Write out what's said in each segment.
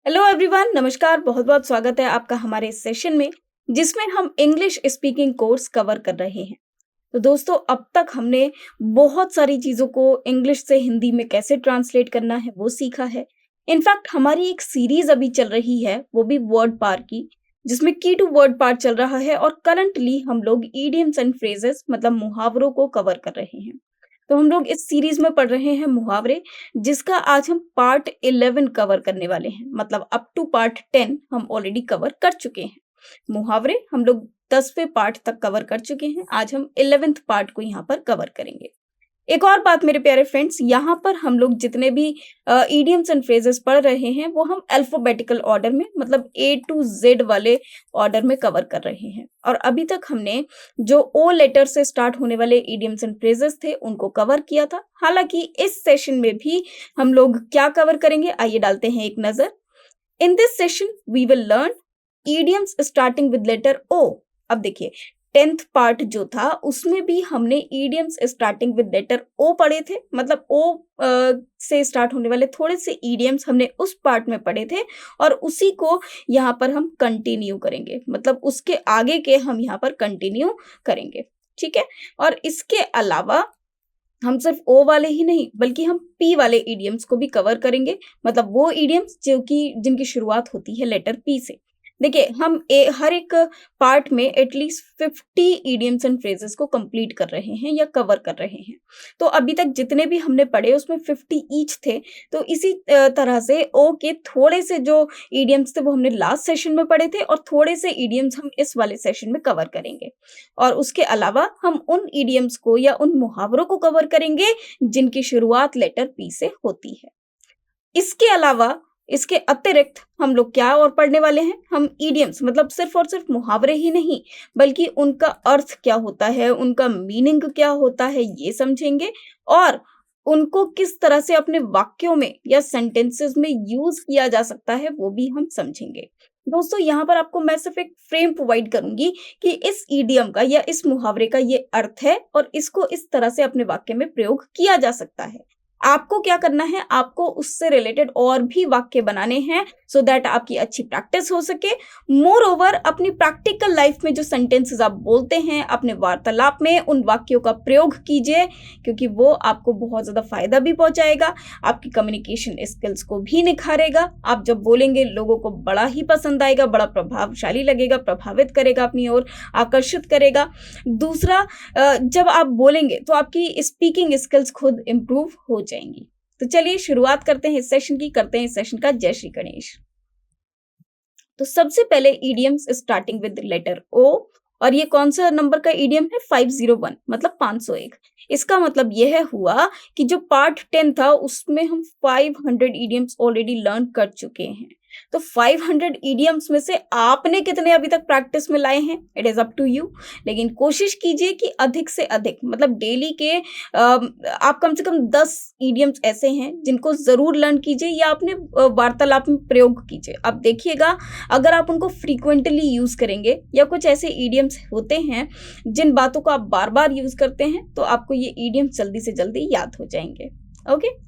Hello everyone, नमस्कार। बहुत बहुत स्वागत है आपका हमारे इस सेशन में जिसमें हम इंग्लिश स्पीकिंग कोर्स कवर कर रहे हैं। तो दोस्तों, अब तक हमने बहुत सारी चीज़ों को इंग्लिश से हिंदी में कैसे ट्रांसलेट करना है वो सीखा है। इनफैक्ट हमारी एक सीरीज अभी चल रही है, वो भी वर्ड पार की, जिसमें की टू वर्ड पार चल रहा है और करंटली हम लोग ईडियम्स एंड फ्रेजेस मतलब मुहावरों को कवर कर रहे हैं। तो हम लोग इस सीरीज में पढ़ रहे हैं मुहावरे, जिसका आज हम पार्ट 11 कवर करने वाले हैं। मतलब अप टू पार्ट 10 हम ऑलरेडी कवर कर चुके हैं। मुहावरे हम लोग 10वें पार्ट तक कवर कर चुके हैं। आज हम 11th पार्ट को यहाँ पर कवर करेंगे। एक और बात मेरे प्यारे फ्रेंड्स, यहाँ पर हम लोग जितने भी इडियम्स एंड फ्रेजेस पढ़ रहे हैं वो हम अल्फाबेटिकल ऑर्डर में मतलब ए टू जेड वाले ऑर्डर में कवर कर रहे हैं। और अभी तक हमने जो ओ लेटर से स्टार्ट होने वाले इडियम्स एंड फ्रेजेस थे उनको कवर किया था। हालांकि इस सेशन में भी हम लोग क्या कवर करेंगे, आइए डालते हैं एक नजर। In this session we will learn idioms starting with letter O. अब देखिए, 10th पार्ट जो था उसमें भी हमने idioms स्टार्टिंग विद लेटर ओ पढ़े थे। मतलब ओ से स्टार्ट होने वाले थोड़े से idioms हमने उस पार्ट में पढ़े थे और उसी को यहाँ पर हम कंटिन्यू करेंगे। मतलब उसके आगे के हम यहाँ पर कंटिन्यू करेंगे, ठीक है। और इसके अलावा हम सिर्फ ओ वाले ही नहीं बल्कि हम पी वाले idioms को भी कवर करेंगे। मतलब वो idioms जो कि जिनकी शुरुआत होती है लेटर पी से। देखिए, हम हर एक पार्ट में एटलीस्ट 50 idioms एंड फ्रेजेस को कंप्लीट कर रहे हैं या कवर कर रहे हैं। तो अभी तक जितने भी हमने पढ़े उसमें 50 ईच थे। तो इसी तरह से ओ के थोड़े से जो idioms थे वो हमने लास्ट सेशन में पढ़े थे और थोड़े से idioms हम इस वाले सेशन में कवर करेंगे। और उसके अलावा हम उन idioms को या उन मुहावरों को कवर करेंगे जिनकी शुरुआत लेटर पी से होती है। इसके अलावा, इसके अतिरिक्त हम लोग क्या और पढ़ने वाले हैं, हम idioms मतलब सिर्फ और सिर्फ मुहावरे ही नहीं बल्कि उनका अर्थ क्या होता है, उनका मीनिंग क्या होता है ये समझेंगे। और उनको किस तरह से अपने वाक्यों में या सेंटेंसेस में यूज किया जा सकता है वो भी हम समझेंगे। दोस्तों, यहाँ पर आपको मैं सिर्फ एक फ्रेम प्रोवाइड करूंगी कि इस ईडियम का या इस मुहावरे का ये अर्थ है और इसको इस तरह से अपने वाक्य में प्रयोग किया जा सकता है। आपको क्या करना है, आपको उससे रिलेटेड और भी वाक्य बनाने हैं सो दैट आपकी अच्छी प्रैक्टिस हो सके। मोर ओवर, अपनी प्रैक्टिकल लाइफ में जो सेंटेंसेस आप बोलते हैं अपने वार्तालाप में उन वाक्यों का प्रयोग कीजिए, क्योंकि वो आपको बहुत ज्यादा फायदा भी पहुंचाएगा, आपकी कम्युनिकेशन स्किल्स को भी निखारेगा। आप जब बोलेंगे लोगों को बड़ा ही पसंद आएगा, बड़ा प्रभावशाली लगेगा, प्रभावित करेगा, अपनी ओर आकर्षित करेगा। दूसरा, जब आप बोलेंगे तो आपकी स्पीकिंग स्किल्स खुद इंप्रूव हो जाएंगी। तो चलिए शुरुआत करते हैं इस सेशन की, करते हैं इस सेशन का जय श्री गणेश। तो सबसे पहले ईडियम्स स्टार्टिंग विद लेटर ओ, और ये कौन सा नंबर का ईडियम है, 501 मतलब 501। इसका मतलब यह हुआ कि जो पार्ट 10 था उसमें हम 500 ईडियम्स ऑलरेडी लर्न कर चुके हैं। तो 500 ईडियम्स में से आपने कितने अभी तक प्रैक्टिस में लाए हैं, it is up to you. लेकिन कोशिश कीजिए कि अधिक से अधिक मतलब डेली के आप कम से कम 10 ईडियम्स ऐसे हैं जिनको जरूर लर्न कीजिए या अपने वार्तालाप में प्रयोग कीजिए। अब देखिएगा, अगर आप उनको फ्रीक्वेंटली यूज करेंगे या कुछ ऐसे ईडियम्स होते हैं जिन बातों को आप बार बार यूज करते हैं तो आपको ये ईडियम्स जल्दी से जल्दी याद हो जाएंगे। ओके,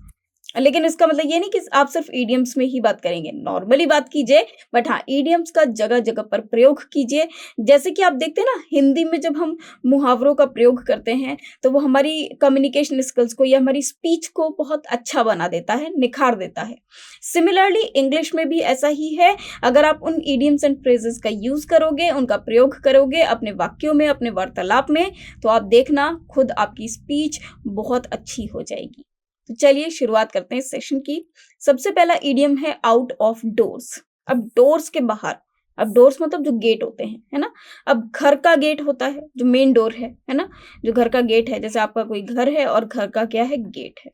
लेकिन इसका मतलब ये नहीं कि आप सिर्फ ईडियम्स में ही बात करेंगे, नॉर्मली बात कीजिए, बट हाँ ईडियम्स का जगह जगह पर प्रयोग कीजिए। जैसे कि आप देखते हैं ना, हिंदी में जब हम मुहावरों का प्रयोग करते हैं तो वो हमारी कम्युनिकेशन स्किल्स को या हमारी स्पीच को बहुत अच्छा बना देता है, निखार देता है। सिमिलरली इंग्लिश में भी ऐसा ही है। अगर आप उन ईडियम्स एंड फ्रेजेस का यूज करोगे, उनका प्रयोग करोगे अपने वाक्यों में, अपने वार्तालाप में, तो आप देखना खुद आपकी स्पीच बहुत अच्छी हो जाएगी। तो चलिए शुरुआत करते हैं इस सेशन की। सबसे पहला इडियम है आउट ऑफ डोर्स। अब डोर्स के बाहर, अब डोर्स मतलब जो गेट होते हैं, है ना। अब घर का गेट होता है जो मेन डोर है ना, जो घर का गेट है, जैसे आपका कोई घर है और घर का क्या है, गेट है।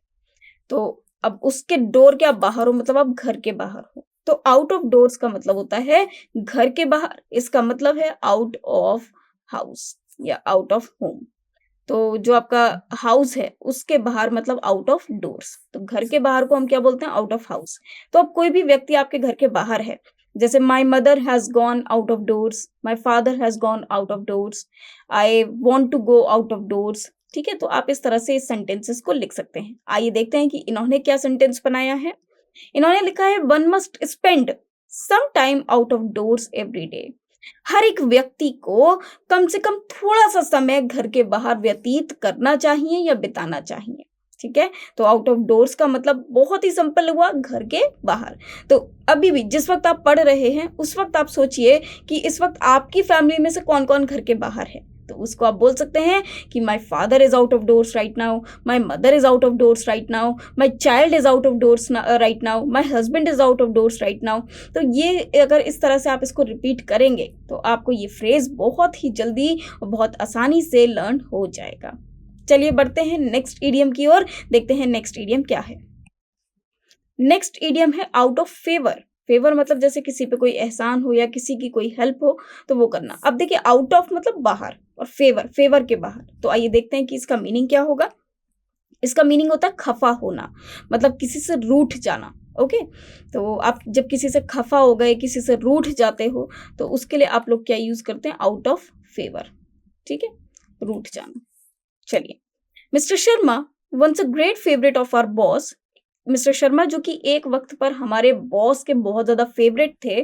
तो अब उसके डोर के आप बाहर हो मतलब आप घर के बाहर हो। तो आउट ऑफ डोर्स का मतलब होता है घर के बाहर, इसका मतलब है आउट ऑफ हाउस या आउट ऑफ होम। तो जो आपका हाउस है उसके बाहर मतलब आउट ऑफ डोर्स। तो घर के बाहर को हम क्या बोलते हैं, आउट ऑफ हाउस। तो अब कोई भी व्यक्ति आपके घर के बाहर है, जैसे my mother has gone out of doors, my father has gone out of doors, I want to go out of doors. ठीक है, तो आप इस तरह से इस सेंटेंसेस को लिख सकते हैं। आइए देखते हैं कि इन्होंने क्या सेंटेंस बनाया है। इन्होंने लिखा है one must spend some time out of doors every day. हर एक व्यक्ति को कम से कम थोड़ा सा समय घर के बाहर व्यतीत करना चाहिए या बिताना चाहिए। ठीक है, तो आउट ऑफ डोर्स का मतलब बहुत ही सिंपल हुआ, घर के बाहर। तो अभी भी जिस वक्त आप पढ़ रहे हैं उस वक्त आप सोचिए कि इस वक्त आपकी फैमिली में से कौन कौन घर के बाहर है। तो उसको आप बोल सकते हैं कि my father is out of doors right now, my mother is out of doors right now, my child is out of doors right now, my husband is out of doors right now. तो ये अगर इस तरह से आप इसको repeat करेंगे तो आपको ये फ्रेज बहुत ही जल्दी और बहुत आसानी से लर्न हो जाएगा। चलिए बढ़ते हैं नेक्स्ट ईडियम की ओर, देखते हैं नेक्स्ट ईडियम क्या है। नेक्स्ट ईडियम है आउट ऑफ फेवर। फेवर मतलब जैसे किसी पे कोई एहसान हो या किसी की कोई हेल्प हो तो वो करना। अब देखिए आउट ऑफ मतलब बाहर और फेवर फेवर के बाहर। तो आइए देखते हैं कि इसका मीनिंग क्या होगा। इसका मीनिंग होता है खफा होना, मतलब किसी से रूठ जाना। ओके, तो आप जब किसी से खफा हो गए, किसी से रूठ जाते हो, तो उसके लिए आप लोग क्या यूज करते हैं, आउट ऑफ फेवर। ठीक है, रूठ जाना। चलिए, mister Sharma once a great favourite of our boss. Mister Sharma जो कि एक वक्त पर हमारे बॉस के बहुत ज्यादा फेवरेट थे,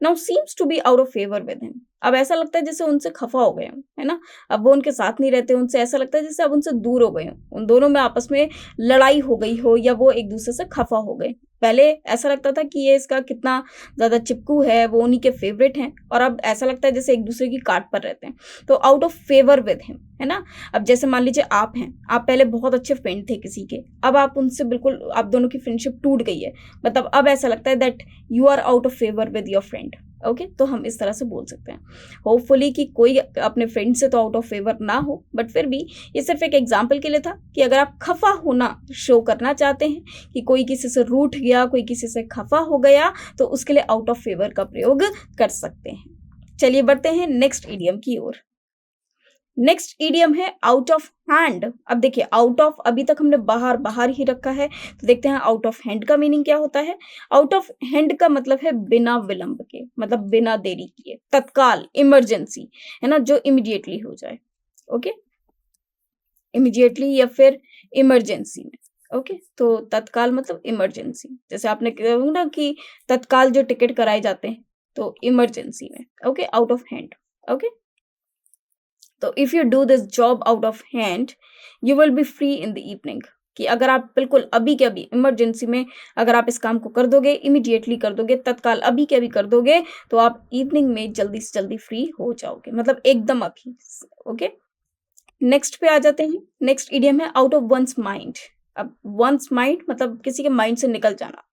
now seems to be out of favour with him. अब ऐसा लगता है जैसे उनसे खफा हो गए हो, है ना। अब वो उनके साथ नहीं रहते, उनसे ऐसा लगता है जैसे अब उनसे दूर हो गए हो, उन दोनों में आपस में लड़ाई हो गई हो या वो एक दूसरे से खफा हो गए। पहले ऐसा लगता था कि ये इसका कितना ज्यादा चिपकू है, वो उन्हीं के फेवरेट हैं, और अब ऐसा लगता है जैसे एक दूसरे की काट पर रहते हैं। तो out of favour with him, है ना। अब जैसे मान लीजिए आप हैं, आप पहले बहुत अच्छे फ्रेंड थे किसी के, अब आप उनसे बिल्कुल, आप दोनों की फ्रेंडशिप टूट गई है, मतलब अब ऐसा लगता है that you are out of favour with your friend. Okay, तो हम इस तरह से बोल सकते हैं। होपफुली कि कोई अपने फ्रेंड से तो आउट ऑफ फेवर ना हो, बट फिर भी ये सिर्फ एक एग्जाम्पल के लिए था कि अगर आप खफा होना शो करना चाहते हैं कि कोई किसी से रूठ गया, कोई किसी से खफा हो गया, तो उसके लिए आउट ऑफ फेवर का प्रयोग कर सकते हैं। चलिए बढ़ते हैं नेक्स्ट इडियम की ओर। नेक्स्ट इडियम है आउट ऑफ हैंड। अब देखिए आउट ऑफ अभी तक हमने बाहर बाहर ही रखा है, तो देखते हैं आउट ऑफ हैंड का मीनिंग क्या होता है। आउट ऑफ हैंड का मतलब है बिना विलंब के, मतलब बिना देरी किए, तत्काल, इमरजेंसी, है ना, जो इमिडिएटली हो जाए। ओके, इमिडिएटली या फिर इमरजेंसी में। ओके, तो तत्काल मतलब इमरजेंसी, जैसे आपने कहा ना कि तत्काल जो टिकट कराए जाते हैं, तो इमरजेंसी में। Okay, out of hand. Okay, तो if you do this job out of hand you will be free in the evening, कि अगर आप बिल्कुल अभी के अभी इमरजेंसी में अगर आप इस काम को कर दोगे, इमीडिएटली कर दोगे, तत्काल अभी के अभी कर दोगे, तो आप इवनिंग में जल्दी से जल्दी फ्री हो जाओगे, मतलब एकदम अभी। ओके, नेक्स्ट पे आ जाते हैं। नेक्स्ट इडियम है आउट ऑफ वंस माइंड। अब वंस माइंड मतलब किसी के माइंड से निकल जाना,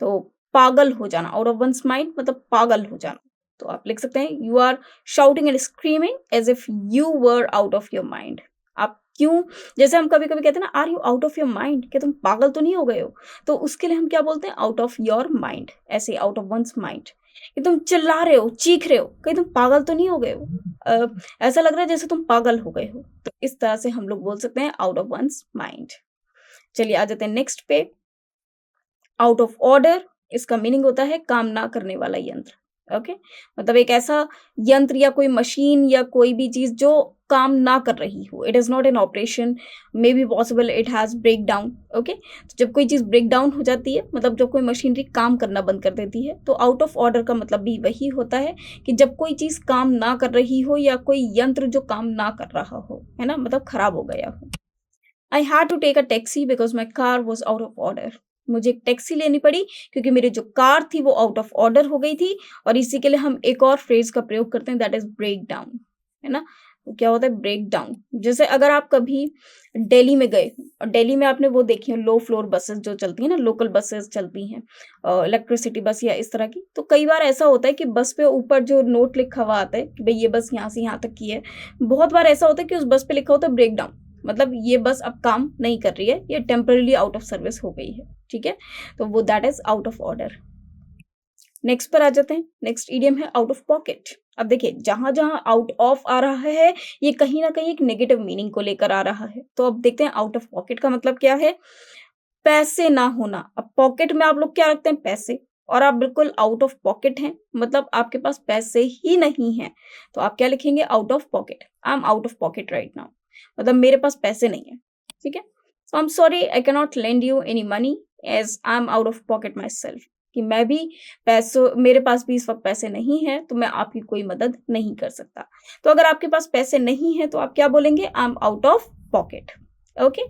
तो पागल हो जाना। आउट ऑफ वंस माइंड मतलब पागल हो जाना। तो आप लिख सकते हैं you are shouting and screaming as if you were out of your mind. आप क्यों, जैसे हम कभी कभी कहते हैं ना, are you out of your mind, क्या तुम पागल तो नहीं हो गए हो, तो उसके लिए हम क्या बोलते हैं, आउट ऑफ योर माइंड। ऐसे आउट ऑफ वंस माइंड, कि तुम चिल्ला रहे हो, चीख रहे हो, कहीं तुम पागल तो नहीं हो गए हो, ऐसा लग रहा है जैसे तुम पागल हो गए हो। तो इस तरह से हम लोग बोल सकते हैं आउट ऑफ वंस माइंड। चलिए आ जाते हैं नेक्स्ट पे, आउट ऑफ ऑर्डर। इसका मीनिंग होता है काम ना करने वाला यंत्र। ओके, मतलब एक ऐसा यंत्र या कोई मशीन या कोई भी चीज जो काम ना कर रही हो, it is not an operation, maybe possible it has break down. Okay, तो जब कोई चीज ब्रेक डाउन हो जाती है, मतलब जब कोई मशीनरी काम करना बंद कर देती है, तो आउट ऑफ ऑर्डर का मतलब भी वही होता है कि जब कोई चीज काम ना कर रही हो या कोई यंत्र जो काम ना कर रहा हो, है ना, मतलब खराब हो गया हो। I had to take a taxi because my car was out of order. मुझे एक टैक्सी लेनी पड़ी क्योंकि मेरी जो कार थी वो आउट ऑफ ऑर्डर हो गई थी। और इसी के लिए हम एक और फ्रेज का प्रयोग करते हैं, दैट इज ब्रेक डाउन, है ना। तो क्या होता है ब्रेक डाउन, जैसे अगर आप कभी दिल्ली में गए और दिल्ली में आपने वो देखी हो लो फ्लोर बसेस जो चलती हैं ना, लोकल बसेस चलती हैं, इलेक्ट्रिसिटी बस या इस तरह की, तो कई बार ऐसा होता है कि बस पे ऊपर जो नोट लिखा हुआ आता है कि भाई ये बस यहाँ से यहाँ तक की है, बहुत बार ऐसा होता है कि उस बस पे लिखा होता है ब्रेक डाउन, मतलब ये बस अब काम नहीं कर रही है, ये टेम्पररी आउट ऑफ सर्विस हो गई है। ठीक है, तो वो that is out of order. Next पर आ जाते हैं। नेक्स्ट इडियम है आउट ऑफ पॉकेट। अब देखिए जहां जहां आउट ऑफ आ रहा है ये कहीं ना कहीं एक नेगेटिव मीनिंग को लेकर आ रहा है। तो अब देखते हैं आउट ऑफ पॉकेट का मतलब क्या है, पैसे ना होना। अब पॉकेट में आप लोग क्या रखते हैं, पैसे, और आप बिल्कुल आउट ऑफ पॉकेट हैं, मतलब आपके पास पैसे ही नहीं है, तो आप क्या लिखेंगे, out of pocket. I am out of pocket right now, मतलब मेरे पास पैसे नहीं है। ठीक है, so I am sorry I can not lend you any money as I am out of pocket myself, कि मैं भी मेरे पास भी इस वक़्त पैसे नहीं हैं, तो मैं आपकी कोई मदद नहीं कर सकता। तो अगर आपके पास पैसे नहीं हैं, तो आप क्या बोलेंगे? आई am out of pocket. Okay?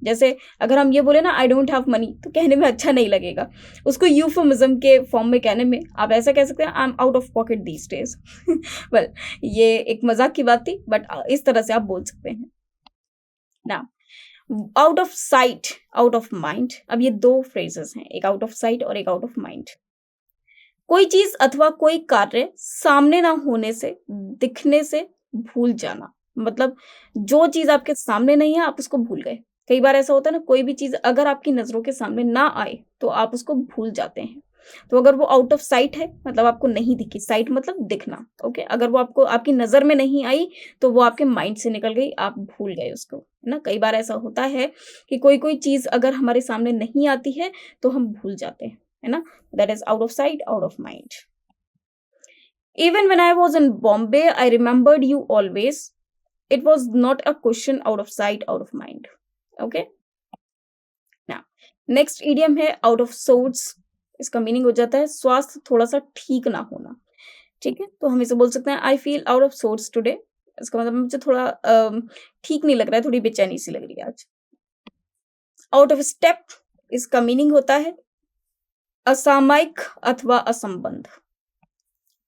जैसे अगर हम ये बोले ना आई डोंट हैव मनी, तो कहने में अच्छा नहीं लगेगा। उसको यूफेमिज़्म के फॉर्म में कहने में आप ऐसा कह सकते हैं, आई am out of pocket these days. Well, ये एक मज़ाक की बात थी, बट इस तरह से आप बोल सकते हैं। Now out of site, out of mind, अब ये 2 फ्रेजेस हैं, एक आउट ऑफ साइट और एक आउट ऑफ माइंड। कोई चीज़ अथवा कोई कार्य सामने ना होने से, दिखने से भूल जाना। मतलब जो चीज़ आपके सामने नहीं है, आप उसको भूल गए। कई बार ऐसा होता है ना, कोई भी चीज़ अगर आपकी नज़रों के सामने ना आए, तो आप उसको भूल जाते हैं। तो अगर वो आउट ऑफ साइट है, मतलब आपको नहीं दिखी, साइट मतलब दिखना, ओके? अगर वो आपको आपकी नज़र में नहीं आई, तो वो आपके माइंड से निकल गई, आप भूल गए उसको, है ना? कई बार ऐसा होता है कि कोई-कोई चीज़ अगर हमारे सामने नहीं आती है, तो हम भूल जाते हैं, है ना? That is out of sight, out of mind. Even when I was in Bombay, I remembered you always. It was not a question out of sight, out of mind. Okay? Now, next idiom है out of sorts. इसका meaning हो जाता है स्वास्थ्य थोड़ा सा ठीक ना होना। ठीक है? तो हम इसे बोल सकते हैं I feel out of sorts today. इसका मतलब मुझे थोड़ा ठीक नहीं लग रहा है, थोड़ी बेचैनी सी लग रही है आज। आउट ऑफ स्टेप, इसका मीनिंग होता है असामयिक अथवा असंबद्ध।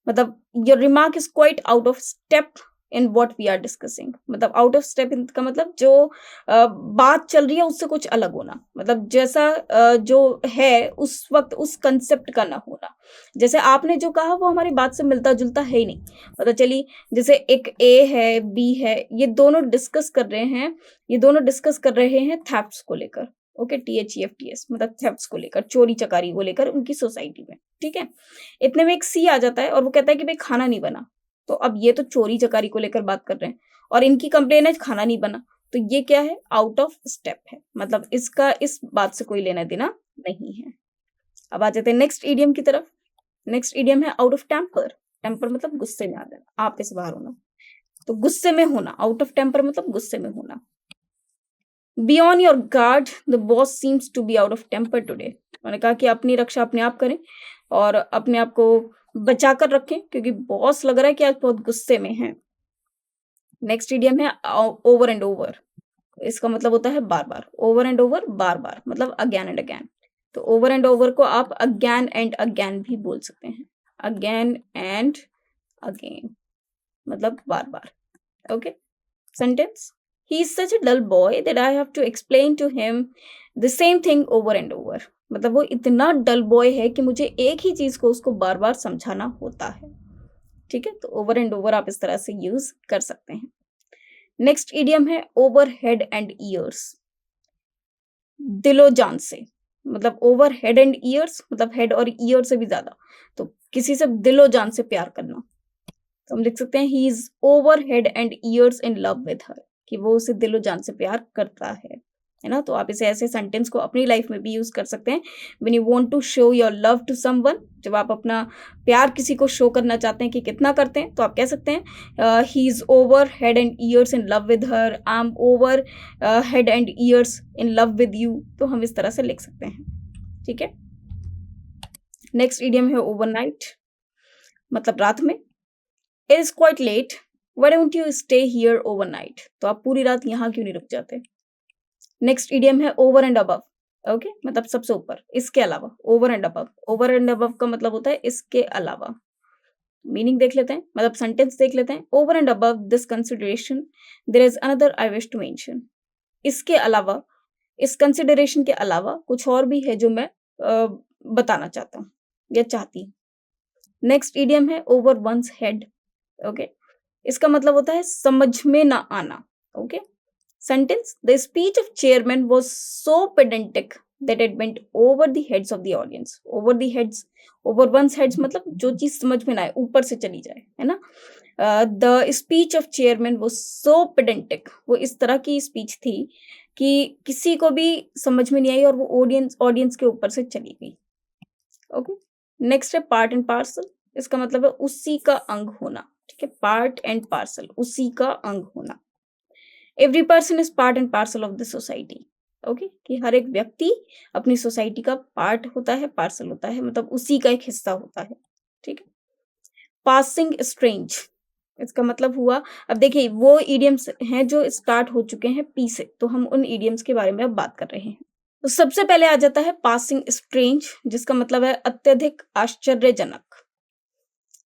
मतलब your remark is quite out of step in what we are discussing. मतलब आउट ऑफ स्टेप का मतलब जो बात चल रही है उससे कुछ अलग होना। मतलब जैसा जो है उस वक्त उस कंसेप्ट का ना होना। जैसे आपने जो कहा वो हमारी बात से मिलता जुलता है ही नहीं। पता चली जैसे एक ए है, बी है, ये दोनों डिस्कस कर रहे हैं, ये दोनों डिस्कस कर रहे हैं थेफ्ट्स को लेकर। ओके, THEFTS मतलब थेफ्ट्स को लेकर, चोरी चकारी को लेकर उनकी सोसाइटी में। ठीक है, इतने में एक सी आ जाता है और वो कहता है कि भाई खाना नहीं बना। तो अब ये तो चोरी चकारी को लेकर बात कर रहे हैं और इनकी कंप्लेन है खाना नहीं बना। तो ये क्या है? आउट ऑफ स्टेप है। मतलब इसका इस बात से कोई लेना देना नहीं है। अब आ जाते हैं नेक्स्ट इडियम की तरफ। नेक्स्ट इडियम है आउट ऑफ टेम्पर। टेम्पर मतलब गुस्से में आ जाना, आपे से बाहर होना। तो गुस्से में होना, आउट ऑफ टेम्पर मतलब गुस्से में होना। Be on your guard, the boss seems to be out of temper today. मैंने कहा कि अपनी रक्षा अपने आप करें और अपने आप को बचा कर रखें क्योंकि बॉस लग रहा है कि आज बहुत गुस्से में है। नेक्स्ट इडियम है ओवर एंड ओवर। इसका मतलब होता है बार बार। ओवर एंड ओवर बार बार मतलब अगेन एंड अगेन। तो ओवर एंड ओवर को आप अगेन एंड अगेन भी बोल सकते हैं। अगेन एंड अगेन मतलब बार बार। Okay, sentence he is such a dull boy that I have to explain to him the same thing over and over. मतलब वो इतना डल बॉय है कि मुझे एक ही चीज को उसको बार बार समझाना होता है। ठीक है, तो ओवर एंड ओवर आप इस तरह से यूज कर सकते हैं। नेक्स्ट इडियम है ओवर हेड एंड ईयर्स। दिलो जान से, मतलब ओवर हेड एंड ईयर्स मतलब हेड और ईयर से भी ज्यादा। तो किसी से दिलो जान से प्यार करना। तो हम लिख सकते हैं he is over head and years in love with her, कि वो उसे दिलो जान से प्यार करता है ना? तो आप इसे ऐसे सेंटेंस को अपनी लाइफ में भी यूज कर सकते हैं। When you want to show your love to someone, जब आप अपना प्यार किसी को शो करना चाहते हैं कि कितना करते हैं, तो आप कह सकते हैं he is over head and years in love with her, I am over head and years in love with you. तो हम इस तरह से लिख सकते हैं। ठीक है, नेक्स्ट इडियम है ओवरनाइट, मतलब रात में। It is quite late, why don't you stay here overnight. तो आप पूरी रात यहाँ क्यों नहीं रुक जाते। नेक्स्ट इडियम है ओवर एंड अबव। ओके, मतलब सबसे ऊपर, इसके अलावा। Over and above, over and above का मतलब होता है इसके अलावा। मीनिंग देख लेते हैं, मतलब सेंटेंस देख लेते हैं। Over and above this consideration there is another I wish to mention. इसके अलावा, इस कंसिडरेशन के अलावा कुछ और भी है जो मैं बताना चाहता हूँ या चाहती हूँ। नेक्स्ट इडियम है ओवर वंस हेड। ओके, इसका मतलब होता है समझ में ना आना। Okay, sentence the speech of chairman was so pedantic that it went over the heads of the audience. Over the heads, over one's heads मतलब जो चीज समझ में ना आए, ऊपर से चली जाए, है ना? The speech of chairman was so pedantic, वो इस तरह की स्पीच थी कि किसी को भी समझ में नहीं आई और वो ऑडियंस के ऊपर से चली गई। ओके, नेक्स्ट है पार्ट एंड पार्सल। इसका मतलब है उसी का अंग होना। ठीक है, पार्ट एंड पार्सल, उसी का अंग होना। Every person is part and parcel of the society. Okay, कि हर एक व्यक्ति अपनी सोसाइटी का पार्ट होता है, पार्सल होता है, मतलब उसी का एक हिस्सा होता है। ठीक है। पासिंग स्ट्रेंज, इसका मतलब हुआ, अब देखिए वो इडियम्स हैं जो स्टार्ट हो चुके हैं पी से, तो हम उन इडियम्स के बारे में अब बात कर रहे हैं। तो सबसे पहले आ जाता है पासिंग स्ट्रेंज, जिसका मतलब है अत्यधिक आश्चर्यजनक।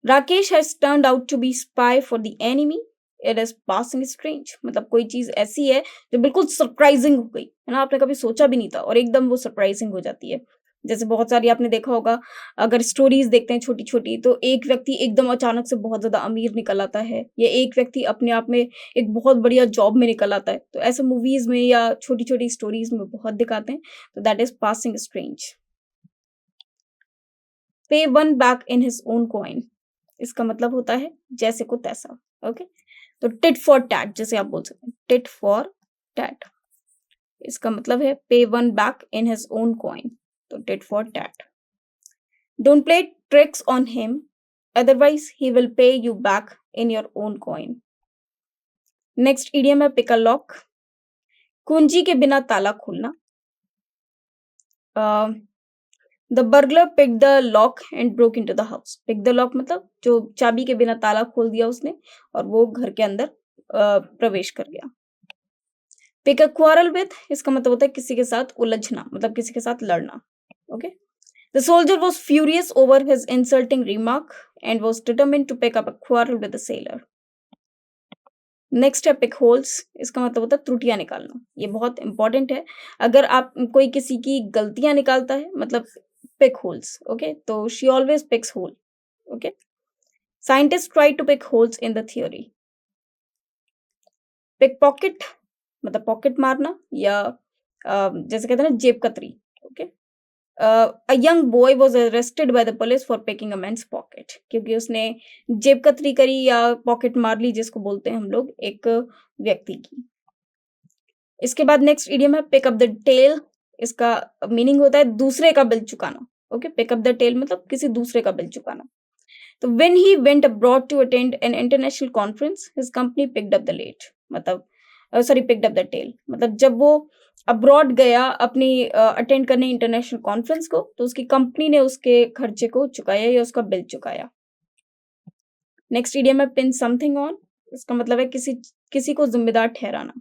Rakesh has turned out to be spy for the enemy, it is passing strange, मतलब कोई चीज ऐसी है जो बिल्कुल सरप्राइजिंग हो गई है ना, आपने कभी सोचा भी नहीं था और एकदम वो सरप्राइजिंग हो जाती है। जैसे बहुत सारी आपने देखा होगा, अगर स्टोरीज देखते हैं छोटी छोटी, तो एक व्यक्ति एकदम अचानक से बहुत ज्यादा अमीर निकल आता है, या एक व्यक्ति अपने आप में एक बहुत बढ़िया जॉब में निकल आता है, तो ऐसे मूवीज में या छोटी छोटी स्टोरीज में बहुत दिखाते हैं। तो दैट इज पासिंग स्ट्रेंज। पे one back in his own coin, इसका मतलब होता है जैसे को तैसा। ओके, तो टिट फॉर टैट जैसे आप बोल सकते हैं, टिट फॉर टैट, इसका मतलब है pay one back in his own coin, तो tit for tat. Don't play tricks on him, otherwise he will pay you back in your own coin. Next idiom है पिक अ लॉक, कुंजी के बिना ताला खोलना। The burglar pick the lock and broke into the house, pick the lock मतलब जो चाबी के बिना ताला खोल दिया उसने और वो घर के अंदर प्रवेश कर गया। पिक अ क्वारल विथ, इसका मतलब होता है किसी के साथ उलझना, मतलब किसी के साथ लड़ना। Okay, the soldier was furious over his insulting remark and was determined to pick up a quarrel with the sailor. Next है पिक होल्स, इसका मतलब होता है त्रुटियां निकालना, ये बहुत इंपॉर्टेंट है। अगर आप कोई किसी की गलतियां निकालता है मतलब पिक होल्स। ओके, तो she always picks hole. Okay, scientist try to pick holes in the theory. Pick pocket मतलब पॉकेट मारना, या जैसे कहते हैं ना जेब कतरी। Okay, a young boy was arrested by the police for picking a men's pocket, क्योंकि उसने जेब कतरी करी या पॉकेट मार ली, जिसको बोलते हैं हम लोग एक व्यक्ति की। इसके बाद नेक्स्ट इडियम है पिक अप द टेल, इसका मीनिंग होता है दूसरे का बिल चुकाना। Okay, pick up the tail मतलब किसी दूसरे का बिल चुकाना। तो when he went abroad to attend an international conference his company picked up the late, मतलब sorry picked up the tail, मतलब जब वो अब्रॉड गया अपनी अटेंड करने इंटरनेशनल कॉन्फ्रेंस को, तो उसकी कंपनी ने उसके खर्चे को चुकाया या उसका बिल चुकाया। नेक्स्ट इडियम है पिन समथिंग ऑन, इसका मतलब है किसी किसी को जिम्मेदार ठहराना।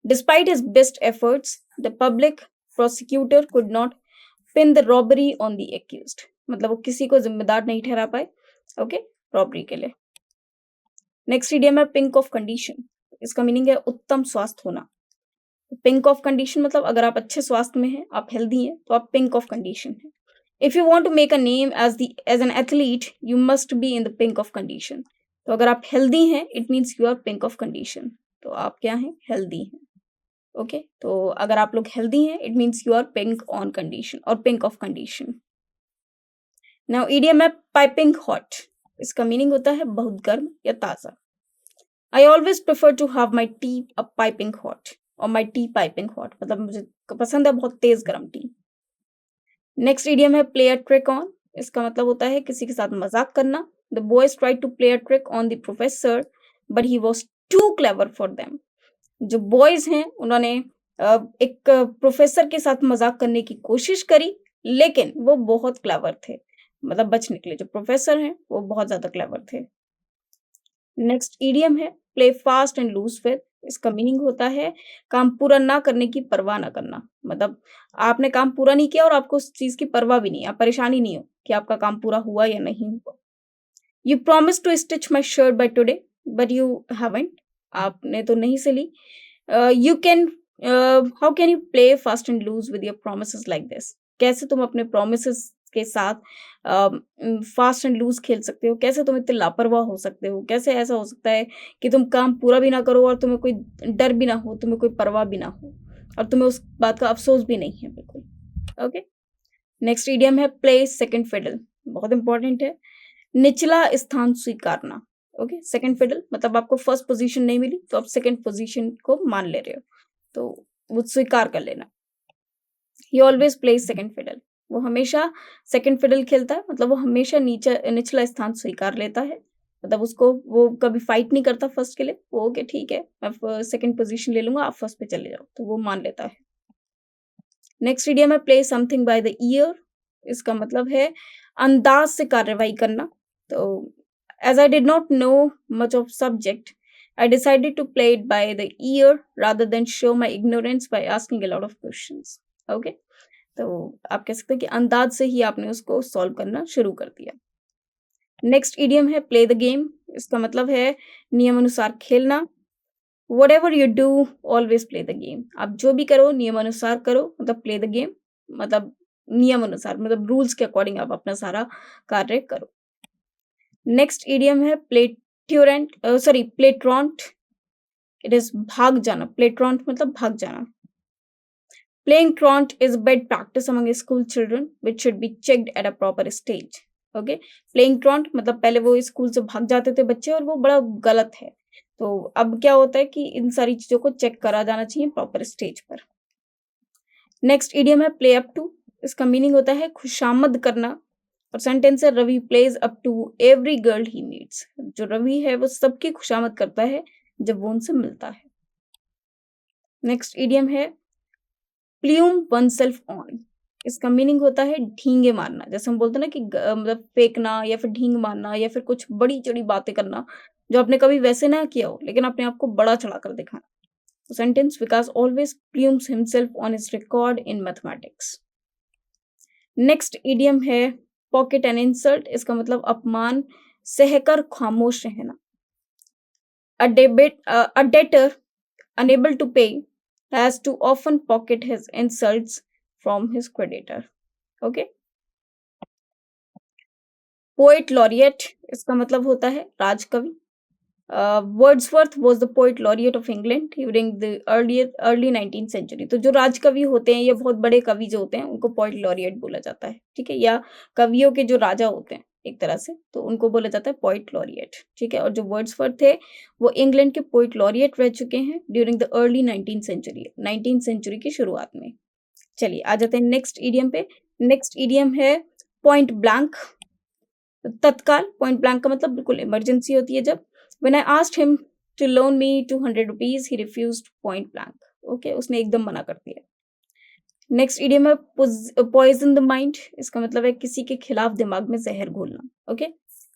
Despite his best efforts the public prosecutor could not pin the robbery on the accused, मतलब वो किसी को जिम्मेदार नहीं ठहरा पाए। ओके, रॉबरी के लिए। नेक्स्ट इडियम है पिंक ऑफ कंडीशन, इसका मीनिंग है उत्तम स्वास्थ्य होना। पिंक ऑफ कंडीशन मतलब अगर आप अच्छे स्वास्थ्य में हैं, आप हेल्दी हैं, तो आप पिंक ऑफ कंडीशन हैं। If you want to make a name as an athlete you must be in the pink of condition, तो अगर आप हेल्दी हैं it means you are pink of condition, तो आप क्या हैं, हेल्दी हैं। ओके, तो अगर आप लोग हेल्दी हैं it means you are pink on condition और pink of condition. Now idiom है पाइपिंग हॉट, इसका मीनिंग होता है बहुत गर्म या ताजा। I always prefer to have my tea a piping hot, और माई टी पाइपिंग हॉट मतलब मुझे पसंद है बहुत तेज गर्म टी। नेक्स्ट इडियम है प्ले अ ट्रिक ऑन, इसका मतलब होता है किसी के साथ मजाक करना। The boys tried to play a trick on the professor but he was too clever for them, जो बॉयज हैं उन्होंने एक प्रोफेसर के साथ मजाक करने की कोशिश करी, लेकिन वो बहुत क्लेवर थे, मतलब बच निकले। जो प्रोफेसर हैं वो बहुत ज्यादा क्लेवर थे। नेक्स्ट इडियम है play fast and loose with, इसका मीनिंग होता है काम पूरा ना करने की परवाह ना करना, मतलब आपने काम पूरा नहीं किया और आपको उस चीज की परवाह भी नहीं, आप परेशानी नहीं हो कि आपका काम पूरा हुआ या नहीं हुआ। You promise to stitch my shirt by today but you haven't, आपने तो नहीं सिली। You can how can you play fast and loose with your promises like this, कैसे तुम अपने प्रोमिसेस के साथ फास्ट एंड लूज खेल सकते हो, कैसे तुम इतने लापरवाह हो सकते हो, कैसे ऐसा हो सकता है कि तुम काम पूरा भी ना करो और तुम्हें कोई डर भी ना हो, तुम्हें कोई परवाह भी ना हो और तुम्हें उस बात का अफसोस भी नहीं है बिल्कुल। ओके, नेक्स्ट इडियम है प्ले सेकंड फिडल, बहुत इंपॉर्टेंट है, निचला स्थान स्वीकारना। ओके, सेकंड फिडल मतलब आपको फर्स्ट पोजीशन नहीं मिली तो आप सेकंड पोजीशन को मान ले रहे हो, तो वो स्वीकार कर लेना। He always plays second fiddle, वो हमेशा सेकंड फिडल खेलता है, मतलब वो हमेशा निचला स्थान स्वीकार लेता है। मतलब उसको वो कभी फाइट नहीं करता फर्स्ट के लिए, वो ओके ठीक है, मैं सेकंड पोजीशन ले लूँगा, आप फर्स्ट पे चले जाओ, तो वो मान लेता है। नेक्स्ट इडियम है play something by the ear, इसका मतलब है अंदाज़ से कार्रवाई करना। तो as I did not know much of subject, I decided to play it by the ear rather than show my ignorance by asking a lot of questions. Okay, तो आप कह सकते हैं कि अंदाज से ही आपने उसको सॉल्व करना शुरू कर दिया। नेक्स्ट इडियम है प्ले द गेम, इसका मतलब है नियम अनुसार खेलना। Whatever you do always play the game, आप जो भी करो नियम अनुसार करो, मतलब प्ले द गेम, मतलब नियम अनुसार, मतलब रूल्स के अकॉर्डिंग आप अपना सारा कार्य करो। नेक्स्ट इडियम है प्लेट्रॉन्ट, इट इज भाग जाना, प्लेट्रॉन्ट मतलब भाग जाना। Playing truant is bad practice among school children which should be checked at a proper stage. Okay, playing truant मतलब पहले वो स्कूल से भाग जाते थे बच्चे और वो बड़ा गलत है। तो अब क्या होता है कि इन सारी चीजों को चेक करा जाना चाहिए प्रॉपर स्टेज पर। नेक्स्ट इडियम है प्ले अप टू, इसका मीनिंग होता है खुशामद करना। और सेंटेंस है Ravi plays up to every girl he meets, जो रवि है वो सबकी खुशामद करता है जब वो उनसे मिलता है। नेक्स्ट इडियम है प्ल्यूम वन सेल्फ ऑन, इसका मीनिंग होता है ढींगे मारना। जैसे हम बोलते हैं ना कि मतलब फेंकना या फिर ढींग मारना या फिर कुछ बड़ी चढ़ी बातें करना जो आपने कभी वैसे ना किया हो लेकिन अपने आप को बड़ा चढ़ा कर दिखाना। तो sentence Vikas always plumes himself on his record in mathematics. Next idiom है पॉकेट एन इंसल्ट, इसका मतलब अपमान सहकर खामोश रहना। A debtor unable to pay has to often pocket his insults from his creditor. Okay. Poet laureate, इसका मतलब होता है राजकवि। Wordsworth was the poet laureate of England during the early 19th century. तो जो राजकवि होते हैं या बहुत बड़े कवि जो होते हैं उनको पोएट लॉरिएट बोला जाता है, ठीक है, या कवियों के जो राजा होते हैं एक तरह से, तो उनको बोला जाता है पोएट लॉरिएट, ठीक है। और जो वर्ड्सवर्थ थे वो इंग्लैंड के पोएट लॉरिएट रह चुके हैं during the early 19th century की शुरुआत में। चलिए आ जाते हैं नेक्स्ट ईडियम पे। नेक्स्ट ईडियम है पॉइंट ब्लैंक, तत्काल। पॉइंट ब्लैंक का मतलब बिल्कुल इमरजेंसी होती है जब। When I asked him to loan me 200 rupees, he refused point blank. Okay, उसने एकदम मना कर दिया। नेक्स्ट इडियम है पॉइजन द माइंड, इसका मतलब है किसी के खिलाफ दिमाग में जहर घोलना। ओके,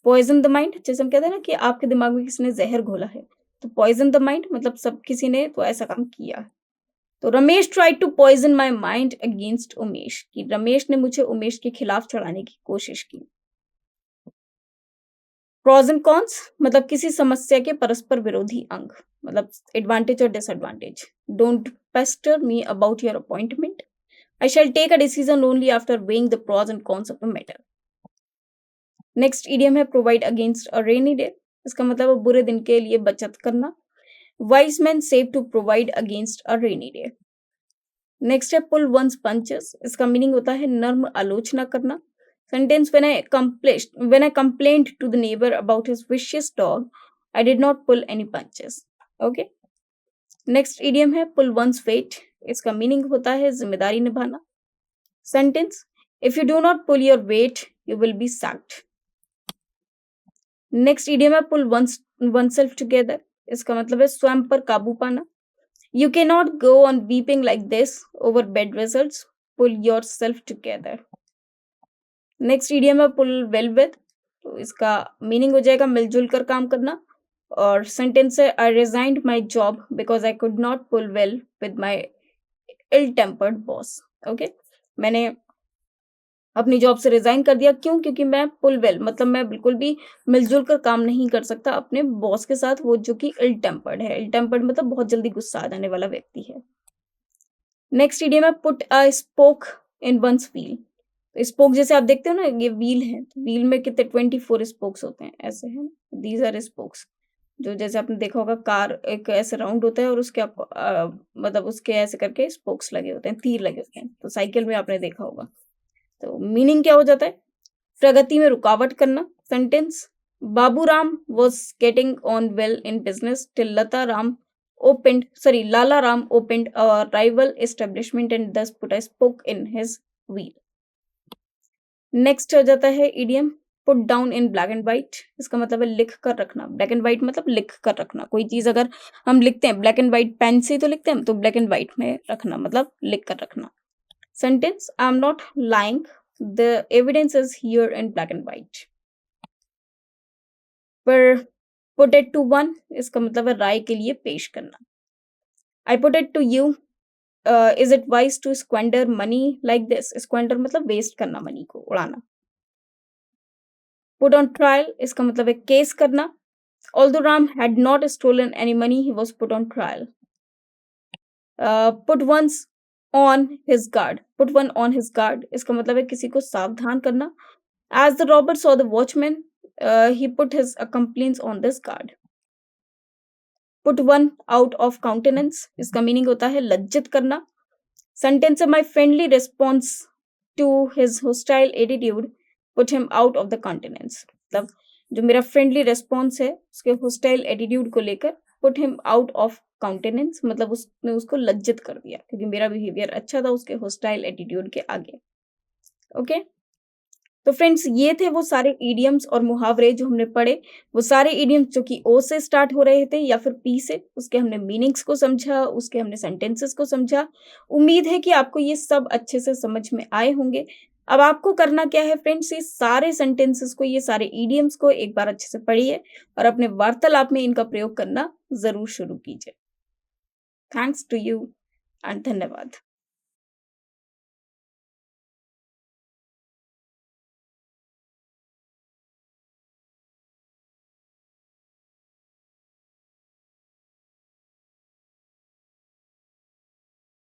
पॉइजन द माइंड, जैसे हम कहते हैं ना कि आपके दिमाग में किसी ने जहर घोला है, तो पॉइजन द माइंड मतलब सब किसी ने तो ऐसा काम किया है। तो Ramesh tried to poison my mind against Umesh, कि रमेश ने मुझे उमेश के खिलाफ चढ़ाने की कोशिश की। प्रोज एंड कॉन्स मतलब किसी समस्या के परस्पर विरोधी अंग, मतलब एडवांटेज और disadvantage. Don't pester me about your appointment, I shall take a decision only after weighing the pros and cons of the matter. Next idiom है provide against a rainy day, इसका मतलब है बुरे दिन के लिए बचत करना। Wise man save to provide against a rainy day. Next है पुल वंस पंचेस, इसका मीनिंग होता है नर्म आलोचना करना। Sentence when I complained to the neighbor about his vicious dog, I did not pull any punches. Okay. Next idiom है pull one's weight, इसका meaning होता है जिम्मेदारी निभाना। Sentence if you do not pull your weight, you will be sacked. Next idiom है pull oneself together, इसका मतलब है स्वयं पर काबू पाना। You cannot go on weeping like this over bad results. Pull yourself together. Next idiom है पुल well with, तो इसका मीनिंग हो जाएगा मिलजुल कर काम करना। और सेंटेंस है I resigned my job because I could not pull well with my ill tempered boss. Okay, मैंने अपनी जॉब से रिजाइन कर दिया, क्यों? क्योंकि मैं पुल वेल मतलब मैं बिल्कुल भी मिलजुल कर काम नहीं कर सकता अपने बॉस के साथ, वो जो कि इल टेम्पर्ड है। इल टेम्पर्ड मतलब बहुत जल्दी गुस्सा आ जाने वाला व्यक्ति है। नेक्स्ट इडियम है put a spoke in one's wheel, spoke जैसे आप देखते हो ना, ये व्हील है, तो व्हील में कितने 24 स्पोक्स होते हैं, ऐसे हैं, दीज आर स्पोक्स। जो जैसे आपने देखा होगा कार एक ऐसे राउंड होता है और उसके मतलब उसके ऐसे करके स्पोक्स लगे होते हैं, तीर लगे होते हैं, तो साइकिल में आपने देखा होगा। तो मीनिंग क्या हो जाता है? प्रगति में रुकावट करना। Sentence Baburam was getting on well in business till Lala Ram opened a rival establishment and thus put a spoke in his wheel. Next हो जाता है idiom put down in black and white, इसका मतलब है लिख कर रखना। ब्लैक एंड व्हाइट मतलब लिख कर रखना। कोई चीज अगर हम लिखते हैं ब्लैक एंड व्हाइट पेन से तो लिखते हैं, तो ब्लैक एंड व्हाइट में रखना मतलब लिख कर रखना। Sentence, I am not lying, the evidence is here in black and white. पर पुट इट टू वन, इसका मतलब है राय के लिए पेश करना। I put it to you, is it wise to squander money like this, squander मतलब वेस्ट करना, मनी को उड़ाना। पुट ऑन ट्रायल, इसका मतलब है केस करना। Although Ram had not stolen any money, he was put on trial. Put one's on his guard. Put one on his guard. इसका मतलब है किसी को सावधान करना। As the robber saw the watchman, he put his accomplice on this guard. Put one out of countenance. इसका meaning होता है लज्जित करना। Sentence है, my friendly response to his hostile attitude put him out of the countenance. मतलब जो मेरा friendly response है उसके होस्टाइल एटीट्यूड को लेकर, put him out of countenance मतलब उसने उसको लज्जित कर दिया क्योंकि मेरा बिहेवियर अच्छा था उसके होस्टाइल एटीट्यूड के आगे। ओके, तो फ्रेंड्स ये थे वो सारे इडियम्स और मुहावरे जो हमने पढ़े। वो सारे इडियम्स जो कि ओ से स्टार्ट हो रहे थे या फिर पी से, उसके हमने मीनिंग्स को समझा, उसके हमने सेंटेंसेस को समझा। उम्मीद है कि आपको ये सब अच्छे से समझ में आए होंगे। अब आपको करना क्या है फ्रेंड्स, ये सारे सेंटेंसेस को, ये सारे इडियम्स को एक बार अच्छे से पढ़िए और अपने वार्तालाप में इनका प्रयोग करना जरूर शुरू कीजिए। थैंक्स टू यू एंड धन्यवाद।